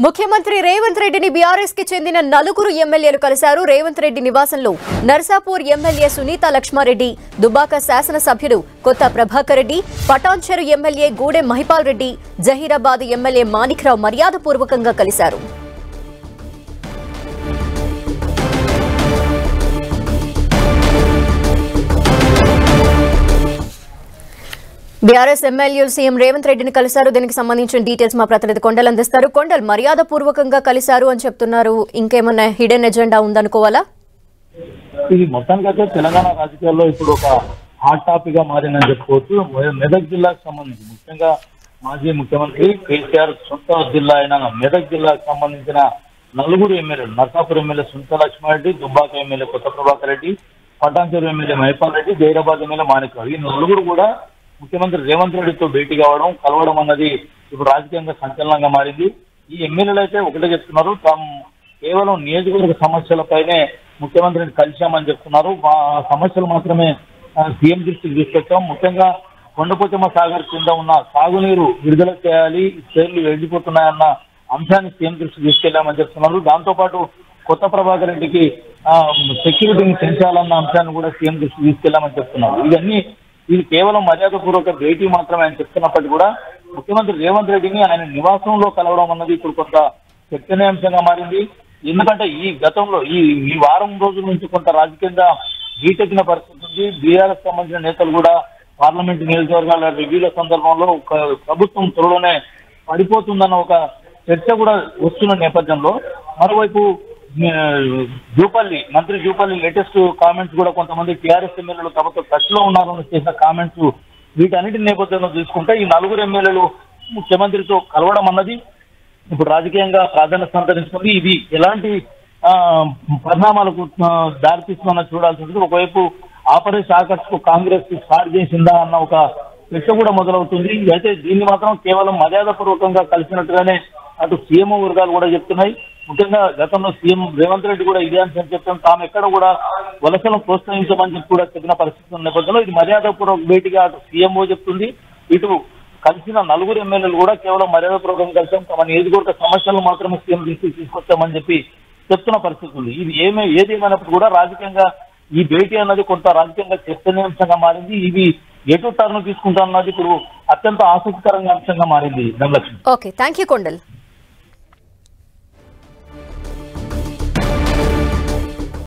ముఖ్యమంత్రి రేవంత్ రెడ్డిని బీఆర్ఎస్ కి చెందిన నలుగురు ఎమ్మెల్యేలు కలిశారు. రేవంత్ రెడ్డి నివాసంలో నర్సాపూర్ ఎమ్మెల్యే సునీత లక్ష్మారెడ్డి, దుబ్బాక శాసనసభ్యుడు కొత్త ప్రభాకర్ రెడ్డి, పటాన్చెరు ఎమ్మెల్యే గూడెం మహిపాల్ రెడ్డి, జహీరాబాద్ ఎమ్మెల్యే మాణిక్రావు మర్యాదపూర్వకంగా కలిశారు. బీఆర్ఎస్ ఎమ్మెల్యేలు సీఎం రేవంత్ రెడ్డిని కలిశారు. దీనికి సంబంధించిన డీటెయిల్స్ మా ప్రతినిధి కొండల్ అందిస్తారు. కొండల్, మర్యాదపూర్వకంగా కలిశారు అని చెప్తున్నారు, ఇంకేమన్నా హిడెన్ ఎజెండా ఉందనుకోవాలా? ఇది మొత్తానికైతే తెలంగాణ రాజకీయాల్లో ఇప్పుడు ఒక హాట్ టాపిక్ గా మారిందని చెప్పుకోవచ్చు. మెదక్ జిల్లాకు సంబంధించి ముఖ్యంగా మాజీ ముఖ్యమంత్రి కేసీఆర్ సొంత జిల్లా అయిన మెదక్ జిల్లాకు సంబంధించిన నలుగురు ఎమ్మెల్యేలు, నర్సాపూర్ ఎమ్మెల్యే సునీత లక్ష్మారెడ్డి, దుబ్బాక ఎమ్మెల్యే కొత్త ప్రభాకర్ రెడ్డి, పటాన్చెరు ఎమ్మెల్యే మహిపాల్ రెడ్డి, జహీరాబాద్ ఎమ్మెల్యే మాణిక్రావు, ఈ నలుగురు కూడా ముఖ్యమంత్రి రేవంత్ రెడ్డితో భేటీ కలవడం అన్నది ఇప్పుడు రాజకీయంగా సంచలనంగా మారింది. ఈ ఎమ్మెల్యేలు అయితే ఒకటే చెప్తున్నారు, తాము కేవలం నియోజకవర్గ సమస్యలపైనే ముఖ్యమంత్రిని కలిశామని చెప్తున్నారు. ఆ సమస్యలు మాత్రమే సీఎం దృష్టికి తీసుకొచ్చాం. ముఖ్యంగా కొండపోచమ్మ సాగర్ కింద ఉన్న సాగునీరు విడుదల చేయాలి, పేర్లు ఎండిపోతున్నాయన్న అంశాన్ని సీఎం దృష్టికి తీసుకెళ్లామని చెప్తున్నారు. దాంతోపాటు కొత్త ప్రభాకర్ రెడ్డికి సెక్యూరిటీని పెంచాలన్న అంశాన్ని కూడా సీఎం దృష్టికి తీసుకెళ్లామని చెప్తున్నారు. ఇది కేవలం మర్యాదపూర్వక భేటీ మాత్రమే ఆయన చెప్తున్నప్పటికీ కూడా ముఖ్యమంత్రి రేవంత్ రెడ్డిని ఆయన నివాసంలో కలవడం అన్నది ఇప్పుడు కొంత చర్చనీయాంశంగా మారింది. ఎందుకంటే ఈ గతంలో ఈ వారం రోజుల నుంచి కొంత రాజకీయంగా వీటెక్కిన పరిస్థితి ఉంది. బీఆర్ఎస్ సంబంధించిన నేతలు కూడా పార్లమెంట్ నియోజకవర్గాల రివ్యూల సందర్భంలో ప్రభుత్వం త్వరలోనే పడిపోతుందన్న ఒక చర్చ కూడా వస్తున్న నేపథ్యంలో మరోవైపు మంత్రి జూపల్లి లేటెస్ట్ కామెంట్స్ కూడా కొంతమంది టీఆర్ఎస్ ఎమ్మెల్యేలు తమతో టచ్ లో ఉన్నారని చేసిన కామెంట్స్, వీటన్నిటి నేపథ్యంలో తీసుకుంటే ఈ నలుగురు ఎమ్మెల్యేలు ముఖ్యమంత్రితో కలవడం అన్నది ఇప్పుడు రాజకీయంగా ప్రాధాన్యత సంతరించుకుంది. ఇది ఎలాంటి పరిణామాలకు దారితీస్తుందన్న చూడాల్సి ఉంటుంది. ఒకవైపు ఆపరేషన్ ఆకర్ష్ కు కాంగ్రెస్ స్టార్ట్ చేసిందా అన్న ఒక చర్చ కూడా మొదలవుతుంది. అయితే దీన్ని మాత్రం కేవలం మర్యాదపూర్వకంగా కలిసినట్టుగానే అటు సీఎం వర్గాలు కూడా చెప్తున్నాయి. ముఖ్యంగా గతంలో సీఎం రేవంత్ రెడ్డి కూడా ఇదే అంశం చెప్తాం, తాము ఎక్కడ కూడా వలసలను ప్రోత్సహించమని చెప్పి కూడా చెప్పిన పరిస్థితి ఉన్న నేపథ్యంలో ఇది మర్యాదపూర్వక భేటీగా అటు సీఎంఓ చెప్తుంది, ఇటు కలిసిన నలుగురు ఎమ్మెల్యేలు కూడా కేవలం మర్యాదపూర్వకంగా కలిసాం, తమ నియోజకవర్గ సమస్యలను మాత్రమే సీఎం దృష్టికి తీసుకొచ్చామని చెప్పి చెప్తున్న పరిస్థితి ఉంది. ఇది ఏదేమైనప్పుడు కూడా రాజకీయంగా ఈ భేటీ అన్నది కొంత రాజకీయంగా చర్చనీయాంశంగా మారింది. ఇది ఎటు టర్న్ తీసుకుంటా అన్నది ఇప్పుడు అత్యంత ఆసక్తికరంగా అంశంగా మారింది. Dhanalakshmi. Okay, thank you Kondal.